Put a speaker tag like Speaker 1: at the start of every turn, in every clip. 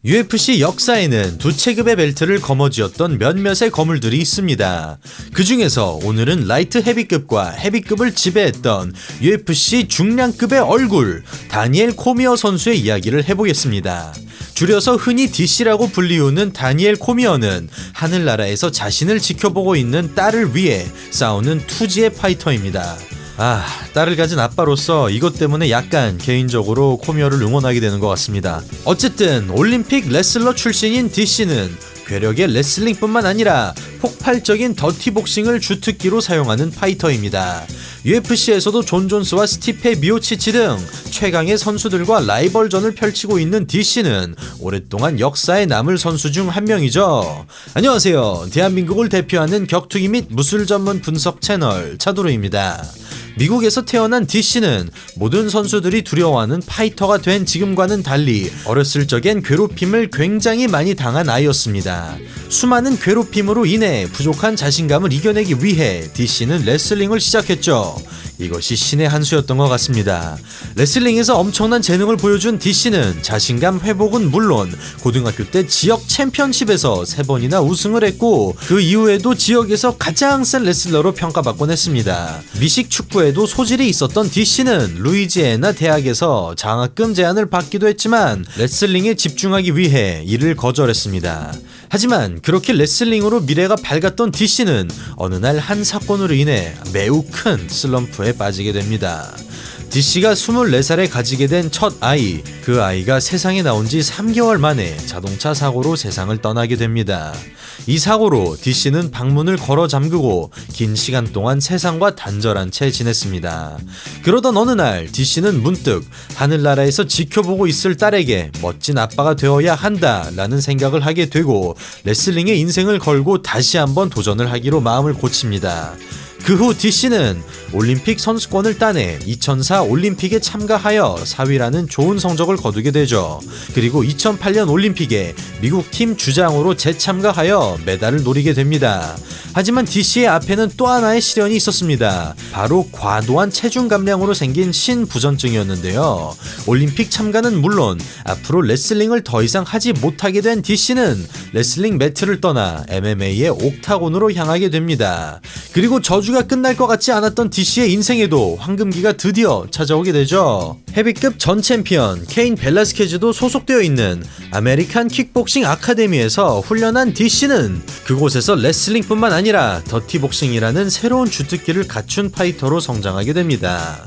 Speaker 1: UFC 역사에는 두 체급의 벨트를 거머쥐었던 몇몇의 거물들이 있습니다. 그 중에서 오늘은 라이트 헤비급과 헤비급을 지배했던 UFC 중량급의 얼굴, 다니엘 코미어 선수의 이야기를 해보겠습니다. 줄여서 흔히 DC라고 불리우는 다니엘 코미어는 하늘나라에서 자신을 지켜보고 있는 딸을 위해 싸우는 투지의 파이터입니다. 딸을 가진 아빠로서 이것 때문에 약간 개인적으로 코미어를 응원하게 되는 것 같습니다. 어쨌든 올림픽 레슬러 출신인 DC는 괴력의 레슬링뿐만 아니라 폭발적인 더티복싱을 주특기로 사용하는 파이터입니다. UFC에서도 존 존스와 스티페 미오치치 등 최강의 선수들과 라이벌전을 펼치고 있는 DC는 오랫동안 역사에 남을 선수 중 한 명이죠. 안녕하세요. 대한민국을 대표하는 격투기 및 무술 전문 분석 채널 차도르입니다. 미국에서 태어난 DC는 모든 선수들이 두려워하는 파이터가 된 지금과는 달리 어렸을 적엔 괴롭힘을 굉장히 많이 당한 아이였습니다. 수많은 괴롭힘으로 인해 부족한 자신감을 이겨내기 위해 DC는 레슬링을 시작했죠. 이것이 신의 한 수였던 것 같습니다. 레슬링에서 엄청난 재능을 보여준 DC는 자신감 회복은 물론 고등학교 때 지역 챔피언십에서 3번이나 우승을 했고 그 이후에도 지역에서 가장 센 레슬러로 평가받곤 했습니다. 미식 축구에도 소질이 있었던 DC는 루이지애나 대학에서 장학금 제안을 받기도 했지만 레슬링에 집중하기 위해 이를 거절했습니다. 하지만 그렇게 레슬링으로 미래가 밝았던 DC는 어느 날 한 사건으로 인해 매우 큰 슬럼프에 빠지게 됩니다. DC가 24살에 가지게 된 첫 아이, 그 아이가 세상에 나온 지 3개월 만에 자동차 사고로 세상을 떠나게 됩니다. 이 사고로 DC는 방문을 걸어 잠그고 긴 시간 동안 세상과 단절한 채 지냈습니다. 그러던 어느 날 DC는 문득 하늘나라에서 지켜보고 있을 딸에게 멋진 아빠가 되어야 한다라는 생각을 하게 되고 레슬링에 인생을 걸고 다시 한번 도전을 하기로 마음을 고칩니다. 그 후 DC는 올림픽 선수권을 따내 2004 올림픽에 참가하여 4위라는 좋은 성적을 거두게 되죠. 그리고 2008년 올림픽에 미국 팀 주장으로 재참가하여 메달을 노리게 됩니다. 하지만 DC의 앞에는 또 하나의 시련이 있었습니다. 바로 과도한 체중 감량으로 생긴 신부전증이었는데요. 올림픽 참가는 물론 앞으로 레슬링을 더 이상 하지 못하게 된 DC는 레슬링 매트를 떠나 MMA의 옥타곤으로 향하게 됩니다. 그리고 저주가 끝날 것 같지 않았던 DC의 인생에도 황금기가 드디어 찾아오게 되죠. 헤비급 전 챔피언 케인 벨라스케즈도 소속되어 있는 아메리칸 킥복싱 아카데미에서 훈련한 DC는 그곳에서 레슬링뿐만 아니라 더티복싱이라는 새로운 주특기를 갖춘 파이터로 성장하게 됩니다.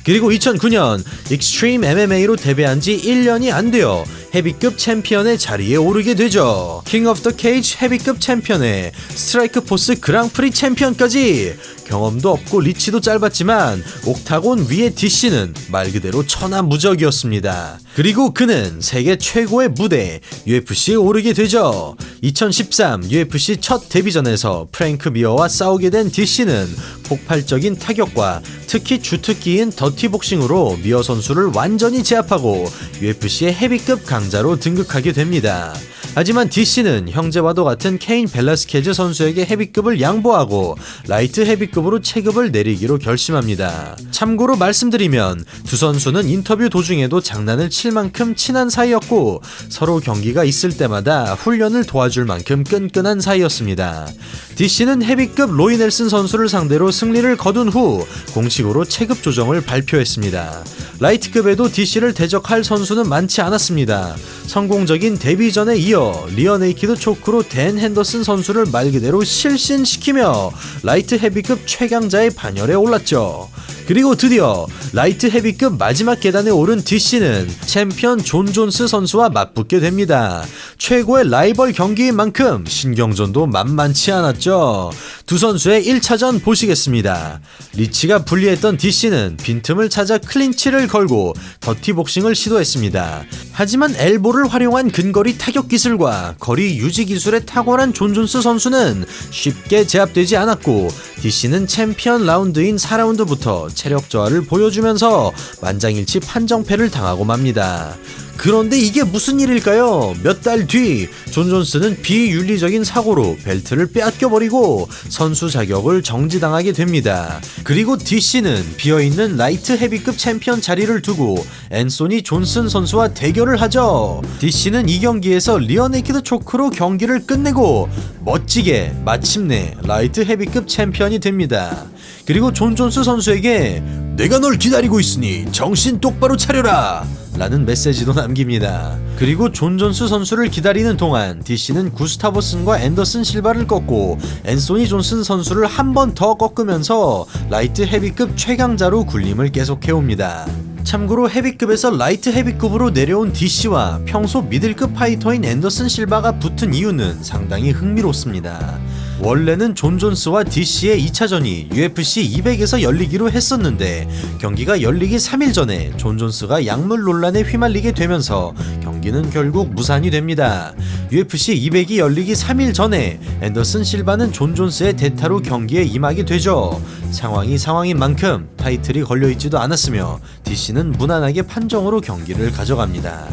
Speaker 1: 그리고 2009년 익스트림 MMA로 데뷔한 지 1년이 안 되어 헤비급 챔피언의 자리에 오르게 되죠. 킹 오브 더 케이지 헤비급 챔피언에 스트라이크 포스 그랑프리 챔피언까지 경험도 없고 리치도 짧았지만 옥타곤 위의 DC는 말 그대로 천하무적이었습니다. 그리고 그는 세계 최고의 무대 UFC에 오르게 되죠. 2013 UFC 첫 데뷔전에서 프랭크 미어와 싸우게 된 DC는 폭발적인 타격과 특히 주특기인 더티복싱으로 미어 선수를 완전히 제압하고 UFC의 헤비급 강자로 등극하게 됩니다. 하지만 DC는 형제와도 같은 케인 벨라스케즈 선수에게 헤비급을 양보하고 라이트 헤비급으로 체급을 내리기로 결심합니다. 참고로 말씀드리면 두 선수는 인터뷰 도중에도 장난을 칠 만큼 친한 사이였고 서로 경기가 있을 때마다 훈련을 도와줄 만큼 끈끈한 사이였습니다. DC는 헤비급 로이 넬슨 선수를 상대로 승리를 거둔 후 공식으로 체급 조정을 발표했습니다. 라이트급에도 DC를 대적할 선수는 많지 않았습니다. 성공적인 데뷔전에 이어 리어 네이키드 초크로 댄 핸더슨 선수를 말 그대로 실신시키며 라이트 헤비급 최강자의 반열에 올랐죠. 그리고 드디어 라이트 헤비급 마지막 계단에 오른 DC는 챔피언 존 존스 선수와 맞붙게 됩니다. 최고의 라이벌 경기인 만큼 신경전도 만만치 않았죠. 두 선수의 1차전 보시겠습니다. 리치가 불리했던 DC는 빈틈을 찾아 클린치를 걸고 더티복싱을 시도했습니다. 하지만 엘보를 활용한 근거리 타격 기술과 거리 유지 기술에 탁월한 존 존스 선수는 쉽게 제압되지 않았고 DC는 챔피언 라운드인 4라운드부터 체력 저하를 보여주면서 만장일치 판정패를 당하고 맙니다. 그런데 이게 무슨 일일까요? 몇 달 뒤 존 존스는 비윤리적인 사고로 벨트를 빼앗겨버리고 선수 자격을 정지당하게 됩니다. 그리고 DC는 비어있는 라이트 헤비급 챔피언 자리를 두고 앤소니 존슨 선수와 대결을 하죠. DC는 이 경기에서 리어 네이키드 초크로 경기를 끝내고 멋지게 마침내 라이트 헤비급 챔피언이 됩니다. 그리고 존 존스 선수에게 내가 널 기다리고 있으니 정신 똑바로 차려라 라는 메시지도 남깁니다. 그리고 존 존스 선수를 기다리는 동안 DC는 구스타보 승과 앤더슨 실바를 꺾고 앤소니 존슨 선수를 한 번 더 꺾으면서 라이트 헤비급 최강자로 군림을 계속해옵니다. 참고로 헤비급에서 라이트 헤비급으로 내려온 DC와 평소 미들급 파이터인 앤더슨 실바가 붙은 이유는 상당히 흥미롭습니다. 원래는 존 존스와 DC의 2차전이 UFC 200에서 열리기로 했었는데 경기가 열리기 3일 전에 존 존스가 약물 논란에 휘말리게 되면서 경기는 결국 무산이 됩니다. UFC 200이 열리기 3일 전에 앤더슨 실바는 존 존스의 대타로 경기에 임하게 되죠. 상황이 상황인 만큼 타이틀이 걸려있지도 않았으며 DC는 무난하게 판정으로 경기를 가져갑니다.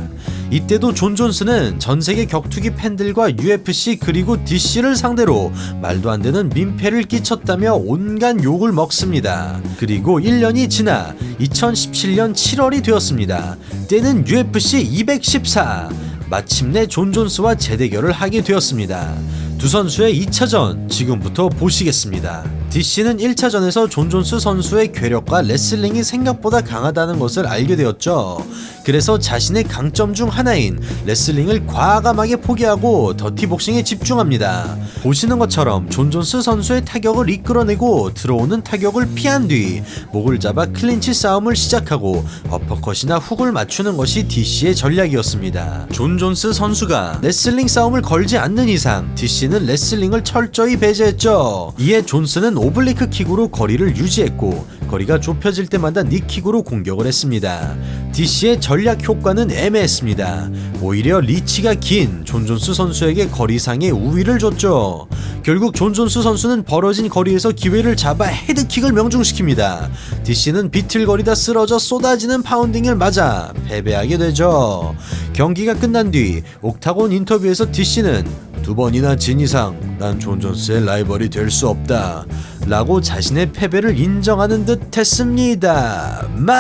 Speaker 1: 이때도 존 존스는 전세계 격투기 팬들과 UFC 그리고 DC를 상대로 말도 안 되는 민폐를 끼쳤다며 온갖 욕을 먹습니다. 그리고 1년이 지나 2017년 7월이 되었습니다. 때는 UFC 214. 마침내 존 존스와 재대결을 하게 되었습니다. 두 선수의 2차전 지금부터 보시겠습니다. DC는 1차전에서 존 존스 선수의 괴력과 레슬링이 생각보다 강하다는 것을 알게 되었죠. 그래서 자신의 강점 중 하나인 레슬링을 과감하게 포기하고 더티복싱에 집중합니다. 보시는 것처럼 존 존스 선수의 타격을 이끌어내고 들어오는 타격을 피한 뒤 목을 잡아 클린치 싸움을 시작하고 어퍼컷이나 훅을 맞추는 것이 DC의 전략이었습니다. 존 존스 선수가 레슬링 싸움을 걸지 않는 이상 DC는 레슬링을 철저히 배제했죠. 이에 존스는 오블리크 킥으로 거리를 유지했고 거리가 좁혀질 때마다 니킥으로 공격을 했습니다. DC의 전략 효과는 애매했습니다. 오히려 리치가 긴 존 존스 선수에게 거리상의 우위를 줬죠. 결국 존 존스 선수는 벌어진 거리에서 기회를 잡아 헤드킥을 명중시킵니다. DC는 비틀거리다 쓰러져 쏟아지는 파운딩을 맞아 패배하게 되죠. 경기가 끝난 뒤 옥타곤 인터뷰에서 DC는 두 번이나 진 이상 난 존 존스의 라이벌이 될 수 없다 라고 자신의 패배를 인정하는 듯 했습니다만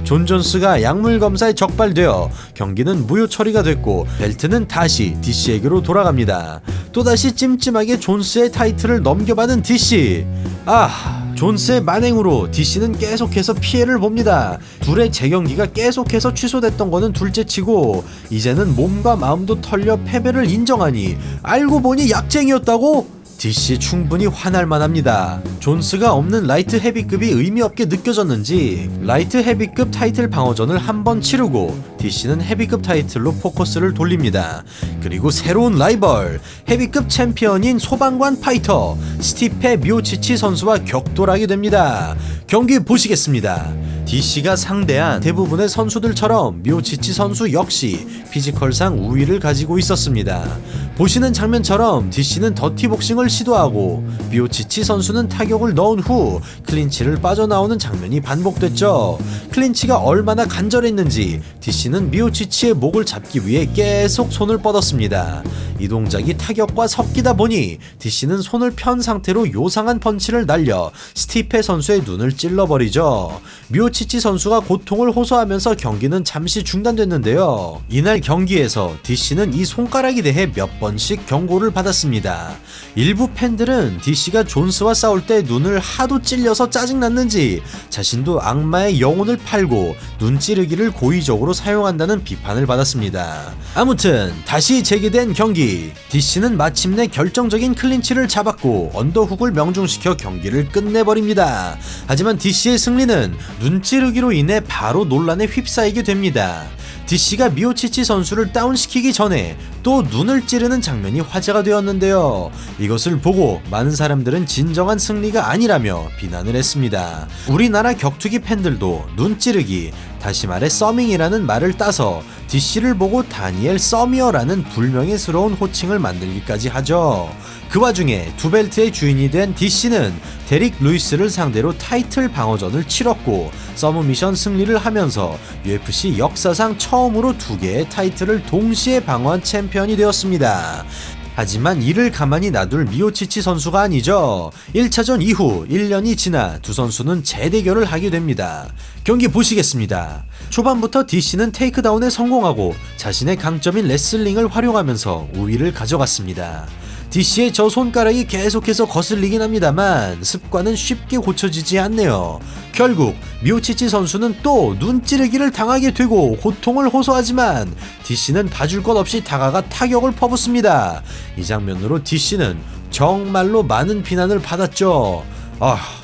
Speaker 1: 존 존스가 약물 검사에 적발되어 경기는 무효 처리가 됐고 벨트는 다시 DC에게로 돌아갑니다. 또다시 찜찜하게 존스의 타이틀을 넘겨받은 DC. 존스의 만행으로 DC는 계속해서 피해를 봅니다. 둘의 재경기가 계속해서 취소됐던 거는 둘째치고 이제는 몸과 마음도 털려 패배를 인정하니 알고 보니 약쟁이였다고? DC 충분히 화날만 합니다. 존스가 없는 라이트 헤비급이 의미 없게 느껴졌는지 라이트 헤비급 타이틀 방어전을 한번 치르고 DC는 헤비급 타이틀로 포커스를 돌립니다. 그리고 새로운 라이벌 헤비급 챔피언인 소방관 파이터 스티페 미오치치 선수와 격돌하게 됩니다. 경기 보시겠습니다. DC가 상대한 대부분의 선수들처럼 미오치치 선수 역시 피지컬상 우위를 가지고 있었습니다. 보시는 장면처럼 DC는 더티복싱을 시도하고 미오치치 선수는 타격을 넣은 후 클린치를 빠져나오는 장면이 반복됐죠. 클린치가 얼마나 간절했는지 DC는 미오치치의 목을 잡기 위해 계속 손을 뻗었습니다. 이 동작이 타격과 섞이다 보니 DC는 손을 편 상태로 요상한 펀치를 날려 스티페 선수의 눈을 찔러버리죠. 미오치치 선수가 고통을 호소하면서 경기는 잠시 중단됐는데요. 이날 경기에서 DC는 이 손가락에 대해 몇 번씩 경고를 받았습니다. 일부 팬들은 DC가 존스와 싸울 때 눈을 하도 찔려서 짜증났는지 자신도 악마의 영혼을 팔고 눈 찌르기를 고의적으로 사용한다는 비판을 받았습니다. 아무튼 다시 재개된 경기. DC는 마침내 결정적인 클린치를 잡았고 언더훅을 명중시켜 경기를 끝내버립니다. 하지만 DC의 승리는 눈 찌르기로 인해 바로 논란에 휩싸이게 됩니다. DC가 미오치치 선수를 다운시키기 전에 또 눈을 찌르는 장면이 화제가 되었는데요. 이것을 보고 많은 사람들은 진정한 승리가 아니라며 비난을 했습니다. 우리나라 격투기 팬들도 눈 찌르기, 다시 말해 서밍이라는 말을 따서 DC를 보고 다니엘 서미어라는 불명예스러운 호칭을 만들기까지 하죠. 그 와중에 두 벨트의 주인이 된 DC는 데릭 루이스를 상대로 타이틀 방어전을 치렀고 서브미션 승리를 하면서 UFC 역사상 처음으로 두 개의 타이틀을 동시에 방어한 챔피언이 되었습니다. 하지만 이를 가만히 놔둘 미오치치 선수가 아니죠. 1차전 이후 1년이 지나 두 선수는 재대결을 하게 됩니다. 경기 보시겠습니다. 초반부터 DC는 테이크다운에 성공하고 자신의 강점인 레슬링을 활용하면서 우위를 가져갔습니다. DC의 저 손가락이 계속해서 거슬리긴 합니다만 습관은 쉽게 고쳐지지 않네요. 결국 미오치치 선수는 또 눈찌르기를 당하게 되고 고통을 호소하지만 DC는 봐줄 것 없이 다가가 타격을 퍼붓습니다. 이 장면으로 DC는 정말로 많은 비난을 받았죠.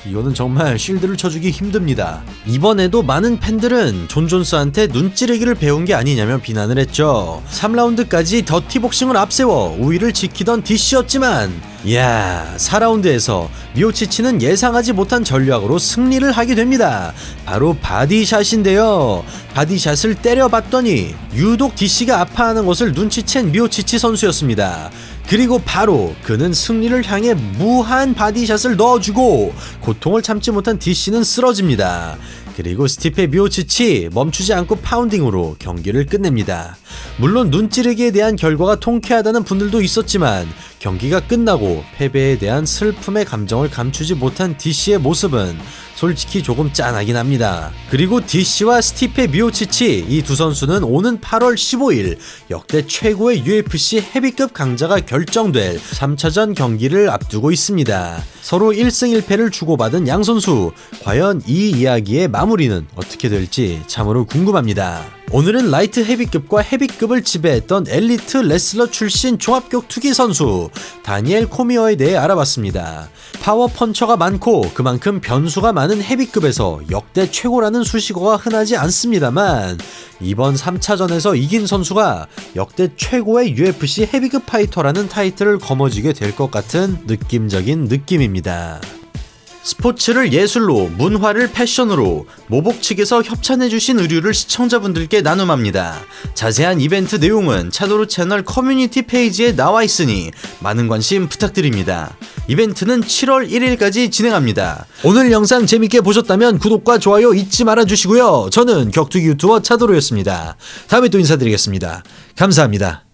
Speaker 1: 이거는 정말 쉴드를 쳐주기 힘듭니다. 이번에도 많은 팬들은 존 존스한테 눈찌르기를 배운 게 아니냐며 비난을 했죠. 3라운드까지 더티복싱을 앞세워 우위를 지키던 DC였지만 4라운드에서 미오치치는 예상하지 못한 전략으로 승리를 하게 됩니다. 바로 바디샷인데요. 바디샷을 때려봤더니 유독 DC가 아파하는 것을 눈치챈 미오치치 선수였습니다. 그리고 바로 그는 승리를 향해 무한 바디샷을 넣어주고 고통을 참지 못한 DC는 쓰러집니다. 그리고 스티페 미오치치 멈추지 않고 파운딩으로 경기를 끝냅니다. 물론 눈찌르기에 대한 결과가 통쾌하다는 분들도 있었지만 경기가 끝나고 패배에 대한 슬픔의 감정을 감추지 못한 DC의 모습은 솔직히 조금 짠하긴 합니다. 그리고 DC와 스티페 미오치치 이 두 선수는 오는 8월 15일 역대 최고의 UFC 헤비급 강자가 결정될 3차전 경기를 앞두고 있습니다. 서로 1승 1패를 주고받은 양 선수, 과연 이 이야기의 마무리는 어떻게 될지 참으로 궁금합니다. 오늘은 라이트 헤비급과 헤비급을 지배했던 엘리트 레슬러 출신 종합격투기 선수 다니엘 코미어에 대해 알아봤습니다. 파워펀처가 많고 그만큼 변수가 많은 헤비급에서 역대 최고라는 수식어가 흔하지 않습니다만 이번 3차전에서 이긴 선수가 역대 최고의 UFC 헤비급 파이터라는 타이틀을 거머쥐게 될 것 같은 느낌적인 느낌입니다. 스포츠를 예술로, 문화를 패션으로 모복 측에서 협찬해주신 의류를 시청자분들께 나눔합니다. 자세한 이벤트 내용은 차도로 채널 커뮤니티 페이지에 나와 있으니 많은 관심 부탁드립니다. 이벤트는 7월 1일까지 진행합니다. 오늘 영상 재밌게 보셨다면 구독과 좋아요 잊지 말아주시고요. 저는 격투기 유튜버 차도로였습니다. 다음에 또 인사드리겠습니다. 감사합니다.